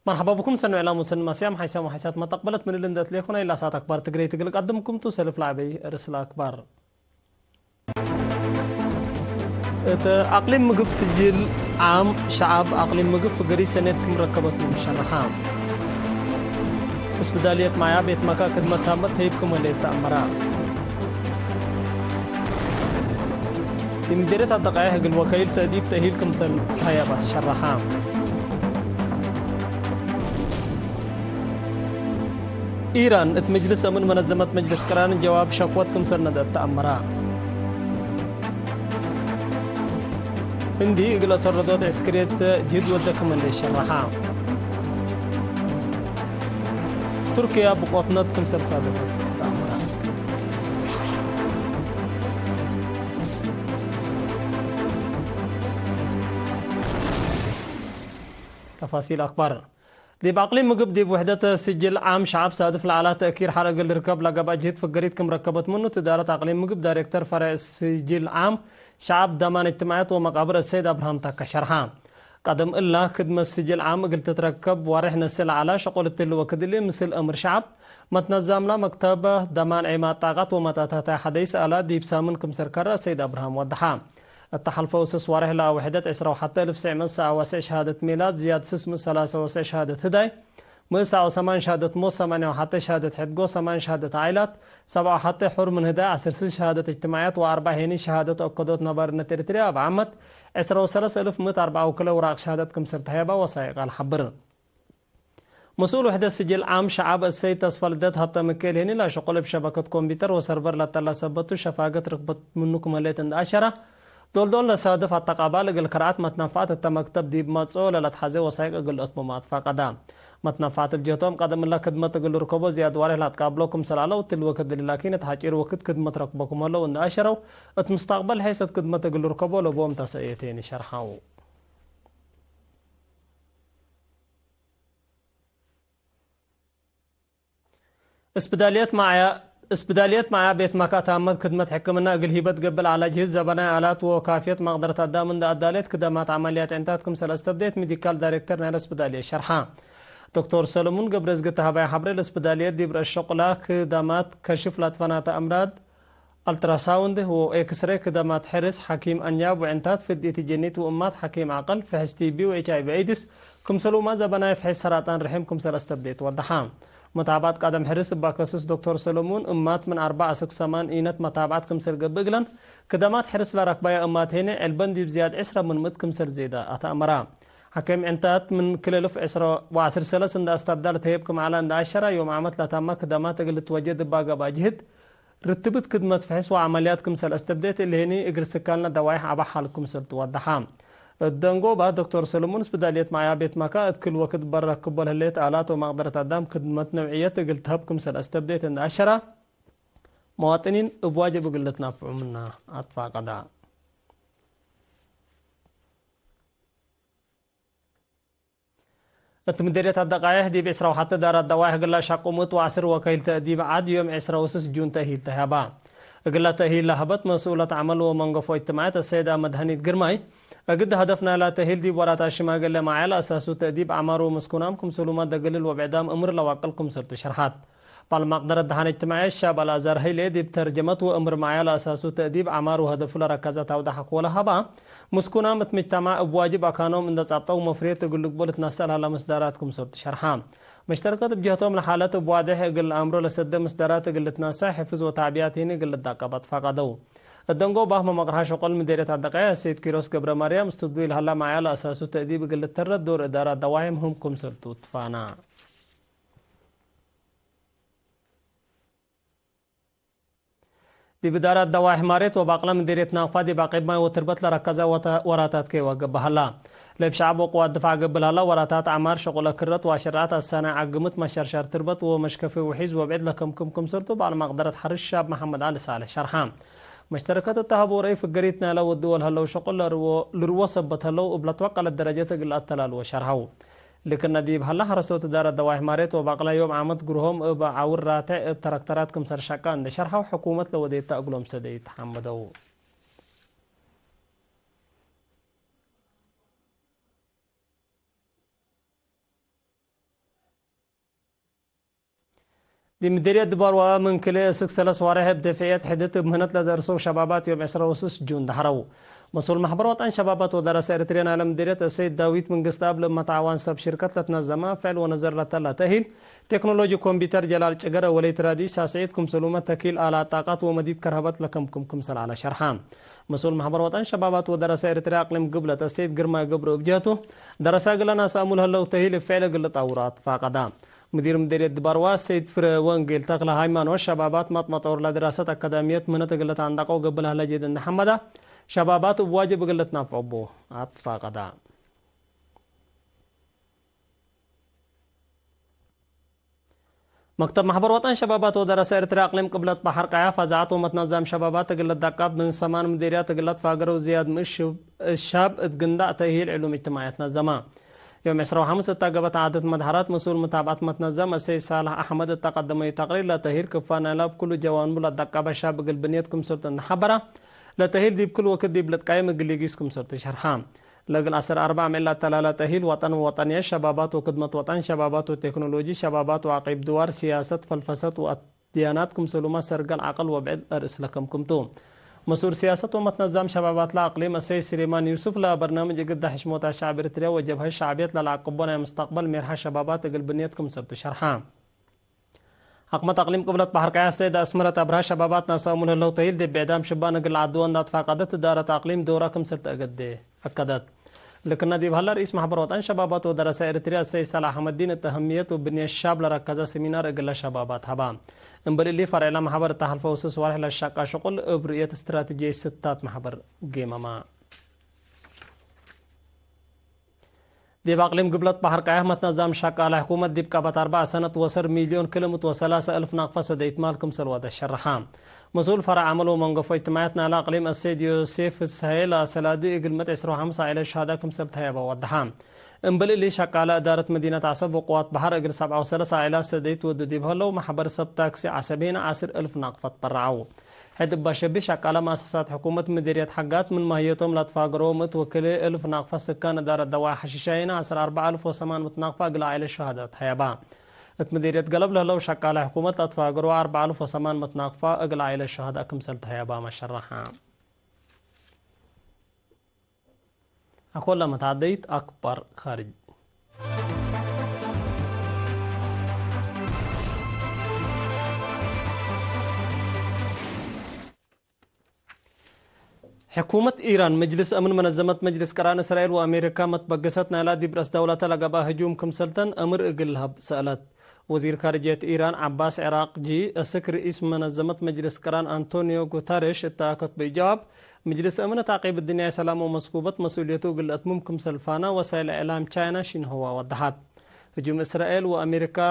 مرحبا بكم سنو إعلام وسن مسيام حيسام وحيسات ما تقبلت من اللندات ليخونا إلا ساعة أكبر تقري تقلق قدمكم توسلف لعبي رسل أكبر أقليم مقف سجل عام شعب أقليم مقف قري سنتكم ركبت المشرحان بس بدالية معايا بيت مكا خدمة تامت هيبكم اللي تأمرا في مديرة الدقائق الوكيل تأديب تأهيلكم تلحيابات الشرحان إيران مجلس أمن منظمة مجلس قران جواب شكوتكم سند التأمرا هندي إقلة الردوات عسكرية جد ودكم اللي شرحا تركيا بقوتنتكم سرسالة التأمرا تفاصيل أخبار دي باقليم مقب دي بوحدة سجل عام شعب سادف على تأكير حرق الركاب لقب أجهد فقريت كم ركبت منه تدارة أقليم مقب دايركتر فرع سجل عام شعب دمان اجتماعات ومقابر السيد أبراهام تاكا شرحان قدم إلا خدمة سجل عام قلت تتركب ورحنا السل على شغل التلو وكدلي مثل أمر شعب متنظم لا مكتبة دمان عماد طاقات ومتاتاتا حديث على ديب سامن كم سركر السيد أبراهام وضحان التحالف وسس واره لا وحدة إسرا وحتى لفسع مسا وسع شهادة ميلاد زياد سسم ثلاثة وسع شهادة هداي مسا وثمان شهادة موس ثمانية وحتى شهادة حدقو ثمان شهادة عائلات سبعة حتى حر من هداي عشر شهادة اجتماعات وأربعة هني شهادة أقدوت نبار نتريتريا بعمت إسرا وثلاث ألف مئة أربعة وكلا وراق شهادة كمسر تهيبة وسائق الحبر مسؤول وحدة سجل عام شعب السيد تصفل دات هبطة مكيل هني لا شغل بشبكة كمبيوتر وسيرفر لتلا سبتو شفاقة رغبت منكم الليتن عشرة دول لصادف التقابل القرعات متنفعات التمكتب دي بمسؤول لتحزي وسائق قل أطممات فقدا متنفعات بجهتهم قدم الله خدمة قل ركبو زياد واره لا تقابلوكم سلالة وتلوكد لكن تحجير وقت خدمة ركبكم الله وإن أشروا مستقبل حيث خدمة قل ركبو لبوم تسأيتين شرحاو اسبداليات معايا بيت مكا تامد خدمة حكمنا قل هيبت قبل على جهاز زبناء آلات وكافية مقدرة الدامن دا أداليت خدمات عمليات انتاتكم سلاستبديت ميديكال دايركتر نهر اسبدالية شرحان دكتور سلمون قبرز قتها باي حبري الاسبداليات دي بر الشقلاء خدمات كشف لاتفانات أمراض التراساوند واكس راي خدمات حرس حكيم انياب وانتات في الديت جنيت وامات حكيم عقل في حس تي بي واتش اي في ايدس كم سلوما زبناء في حس سرطان رحم كم سلاستبديت وضحان متابعات قدم حرس باكسس دكتور سلمون امات من 4 6 8 اينت متابعات كم سر قبقلن خدمات حرس لركبايا امات هنا البندي بزياد عسرة من مد كم سر زيادة اتامرا حكيم انتات من كللف عسرة وعسر سلس اند استبدال تهيبكم على اند 10 يوم عمت لتامك خدمات قلت وجد باقا باجهد رتبت خدمة فحص وعمليات كم سل استبديت اللي هني اجر سكالنا دوايح عبا حالكم سل توضحام الدنقو با دكتور سلمون سبداليت معايا بيت مكا كل وقت برا كبل هليت آلات ومقدرة الدام خدمة نوعية قلت هبكم سل استبديت ان 10 مواطنين بواجب قلت نافعوا منا اطفاء قضاء التمديرية الدقائق دي بإسراء وحتى دار الدواح قل شاقومت وعسر وكيل تأديب عاد يوم إسراء وسس جون تأهيل تهابا قل تأهيل لهبت مسؤولة عمل ومنقف اجتماعات السيدة مدهنية قرماي قد هدفنا لا تأهيل دي براتا شما قل معي لأساسو تأديب عمار ومسكونامكم سلومات دقلل وبعدام أمر لواقلكم سرت شرحات بالمقدرة دهان اجتماعي الشاب الأزار هيلي دي بترجمت وأمر معي لأساسو تأديب عمار وهدف لركزة وضحك ولهبا مسكونا مجتمع بواجب أكانهم إن تصابطوا مفريت يقول لك بولت نسأل على مصدراتكم صورت شرحان مشتركات بجهتهم لحالات بواضح يقول أمره لسد مصدرات يقول لتناسى حفظ وتعبياتين يقول للدقابات فقدوا الدنقو باهم مقرها شغل مديرية الدقائق السيد كيروس قبر مريم استدويل هلا معي على أساس تأديب يقول للترد دور إدارة دواهم هم كم صورتوا تفانا دي بدارة دواح ماريت وباقلا مديرية ناقفة دي باقي ما وتربط لركزة وراتات كي وقبها الله لب شعب وقوات دفاع قبلها الله وراتات عمار شغل كرت واشرات السنة عقمت مشرشر تربط ومشكفي وحيز وبعد لكم كم سرتوا بعد مقدرة حرش الشاب محمد علي صالح شرحان مشتركات التهابوري في قريتنا لو الدول هلو شغل لروا صبت هلو وبلتوقع للدرجات قل التلال وشرحو لكن نديب هلا حرسوت دار الدواح ماريت وباقلا يوم عمد قرهم بعور راتع بتركتراتكم سرشاكان دي شرحوا حكومة لو دي تأقلهم سدي تحمدوا دي مديرية دبار من كل سلس وارها بدفعيات حدث مهنة لدرسوا شبابات يوم 10 جون دحرو مسؤول محبر وطن شبابات ودرس إريتريان على مديرية السيد داويد من قستاب لما تعاون سب شركة لتنظمها فعل ونظر لتلا تهيل تكنولوجي كمبيوتر جلال شجرة وليت رادي ساسعيدكم سلومة تكيل على طاقات ومديد كرهبات لكم سل على شرحان مسؤول محبر وطن شبابات ودرس إريتريا أقلم قبلة السيد قرما قبر بجاته درس قلنا سامولها لو تهيل فعل قلة أورات فاقدام مديرية دباروا سيد وانجيل تقل هايمان والشبابات مطور لدراسة أكاديمية منة قلة عندقو قبلها لجيد محمد شبابات بواجب قلة نافعبو عطفا قدا مكتب محبر وطن شبابات ودراسة إرتريا أقليم قبلة بحر قايا فزعات ومتنظم شبابات قلة دقاب من سمان مديريات قلة فاقر وزياد مش الشاب اتقندع تأهيل علوم اجتماعيات نظمة يوم 25 تقبت عادة مدهرات مسؤول متابعة متنظم السيد صالح أحمد التقدم تقرير لتهيل كفانا لا بكل جوانب للدقابة شاب قلبنيتكم سلطة النحبرة لتهيل دي بكل وقت دي بلتقايم قليقيسكم سلطة شرحام لقل أسر 4 ملا تلالة تهيل وطن وطنية شبابات وخدمة وطن شبابات وتكنولوجي شبابات وعقيب دوار سياسة فلفسة ودياناتكم سلوما سرقل عقل وبعد أرس لكم كمتوم مسؤول سياسة ومتنظم شبابات لا أقليم السيد سليمان يوسف لا برنامج قد حشموت الشعب الإريتري وجبهة الشعبية للعقبون مستقبل ميرها شبابات قلبنيتكم سبت شرحام حكمة أقليم قبلة بحر قايا السيدة أسمرة أبرها شبابات ناسامون الله تهيل دي بعدام شبان قل عدوان دات فاقدت دارة أقليم دوراكم سبت أقد أكدت لكن دي بهلا رئيس محبر وطن شبابات ودراسة إريتريا السيد صلاح أحمد الدين التهمية وبنية الشاب لركز سيمينار قل شبابات هبام انبل اللي فرع لها محبر التحالف وسوس وارح للشاقة شغل إبرية استراتيجية ستات محبر قيمة دي باقليم قبلت بحر قايا متنظم شاقة على حكومة دي بكابت 4 سنة وصر مليون كلمة وثلاثة ألف ناقفة سديت مالكم سلوات الشرحام مسؤول فرع عمل ومنقف اجتماعاتنا على اقليم السيد يوسف السهيل سلادي قلمت 25 إلى شهادة سبت هيبا وضحام انبل اللي شاق على إدارة مدينة عصب وقوات بحر اقل 37 إلى سديت ودودي بهلو محبر سب تاكسي عسبين 10,000 ناقفة برعو حد باشبي شاق على مؤسسات حكومة مديرية حقات من ماهيتهم لا تفاقروا متوكلي 1000 ناقفة سكان إدارة دواء حشيشين 10,408 ناقفة قل عائلة شهادات هيبا مديرية قلب لو شاق على حكومة لا تفاقروا 4,008 ناقفة قل عائلة الشهداء كمسلت هيبا ما شرحها أقول لما تعديت أكبر خارج حكومة إيران مجلس أمن منظمة مجلس قران إسرائيل وأمريكا متبقست نالا دي برس دولة لقبا هجوم كمسلتن أمر إقلها سألت وزير خارجية إيران عباس عراق جي السك رئيس منظمة مجلس قران أنطونيو غوتاريش اتاكت بجواب مجلس أمن تعقيب الدنيا سلام ومسكوبة مسؤوليته قلت ممكن سلفانا وسائل إعلام تشاينا شين هو وضحت هجوم إسرائيل وأمريكا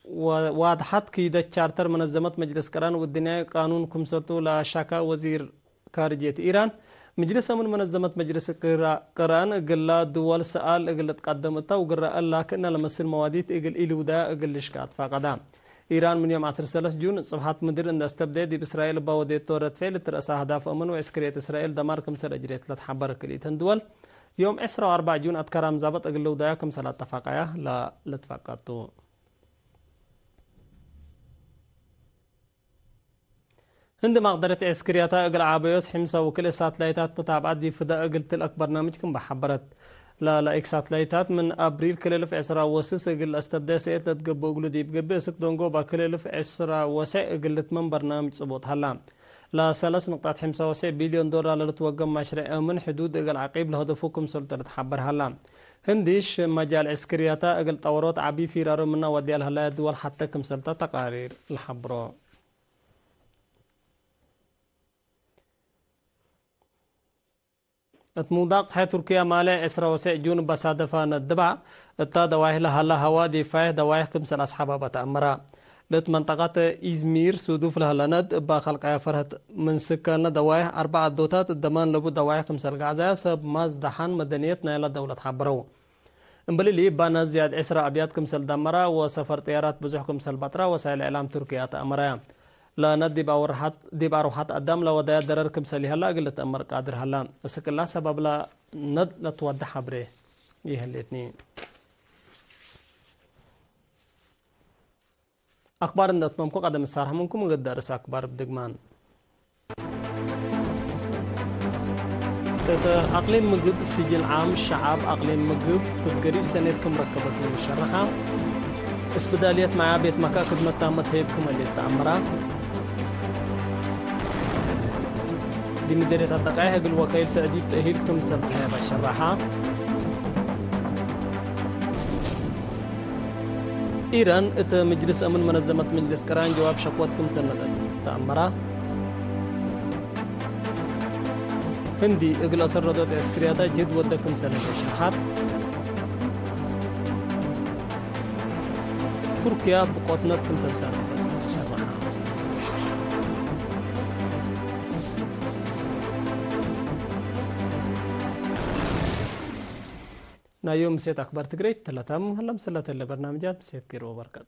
وواضحت كيدة تشارتر منظمة مجلس قران والدنيا قانون كمسلتو لا شك وزير خارجية إيران مجلس أمن منظمة مجلس قران قلا دول سؤال قلت قدمتها وقرأ لكن لمس المواديت قل إلي ودا قل لشكات فقدام إيران من يوم 10 جون صبحات مدير أن استبداد بإسرائيل بوديت تورت فعل ترأس أهداف أمن وعسكرية إسرائيل دمار كمسر أجريت لتحبر كليتن دول يوم 4 جون أتكرام زابط قل ودا كمسر اتفاقية لا لتفاقاتو عندما قدرت عسكرياتها اقل عابيوت حمصة وكل ساتلايتات متابعة دي فدا اقل تلك برنامجكم بحبرت لا اك ساتلايتات من ابريل كللف عسرا وسس اقل استبدا سيئت لتقبو اقلو دي بقبي سك دونغو با كللف عسرا وسع اقل من برنامج صبوت هلا لا 3.5 بليون دولار لتوقم مشروع من حدود اقل عقيب لهدفوكم سلطة تحبر هلا هنديش مجال عسكرياتها اقل طورات عبي فيرارو منا وديال هلا دول حتى كم سلطة تقارير الحبرو اتموداق صحيح تركيا مالي إسرا وسع جون بصادفة ندبع التا دوايه لها هوا دفاع دوايه كمسل أصحابها بتأمرا لت منطقة إزمير سودوف لها لند باخلق فرهت من سكان دوايه 4 دوتات الدمان لبو دوايه كمسل غازا سب ماز دحان مدنيتنا إلى دولة حبرو انبلي لي بانا زياد إسرا أبيات كمسل دمرا وسفر طيارات بزوح كمسل بطرا وسائل إعلام تركيا تأمرا لا ندي باورحات دي باروحات قدام لو ودا درر كمسلي هلا قلت امر قادر هلا بس كلا سبب لا ند لا توضح بري يهلتني أخبار النتممكو قدم السارح منكم مقدرس أخبار بدقمان أقليم مقب السجل عام الشعب أقليم مقب في القريس سنتكم ركبت من الشرحة اسبداليات مع بيت مكا خدمة تامت هيبكم اللي تأمرا دي مديرية التقعيها قل وكيل تأديب تأهيلكم سبتها بالشرحة إيران ات مجلس أمن منظمة مجلس كران جواب شكوتكم سنة تأمرا هندي إقلات الردود العسكرية جد ودكم سنة شرحات تركيا بقوتنتكم سنة شرحات نايوم سيت أخبار تقريت تلاتام هلم سلة البرنامجات سيت كيرو بركات